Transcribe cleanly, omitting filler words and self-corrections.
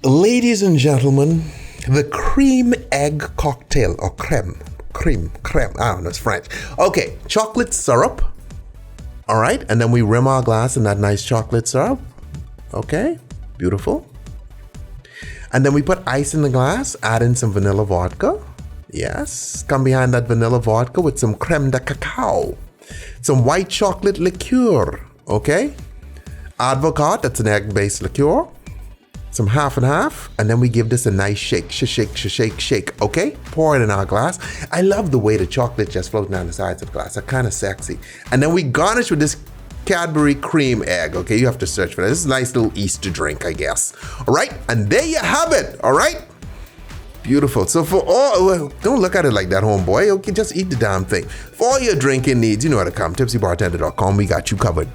Ladies and gentlemen, the cream egg cocktail, or creme, I don't know, it's French. Okay, chocolate syrup. All right, and then we rim our glass in that nice chocolate syrup. Okay, beautiful. And then we put ice in the glass, add in some vanilla vodka. Yes, come behind that vanilla vodka with some creme de cacao, some white chocolate liqueur, okay? Advocat, that's an egg-based liqueur. Some half and half, and then we give this a nice shake, shake, okay? Pour it in our glass. I love the way the chocolate just floats down the sides of the glass. They're kind of sexy. And then we garnish with this Cadbury Creme Egg, okay? You have to search for that. This is a nice little Easter drink, I guess. All right, and there you have it, all right? Beautiful. So for all, well, don't look at it like that, homeboy. Okay, just eat the damn thing. For all your drinking needs, you know how to come. TipsyBartender.com, we got you covered.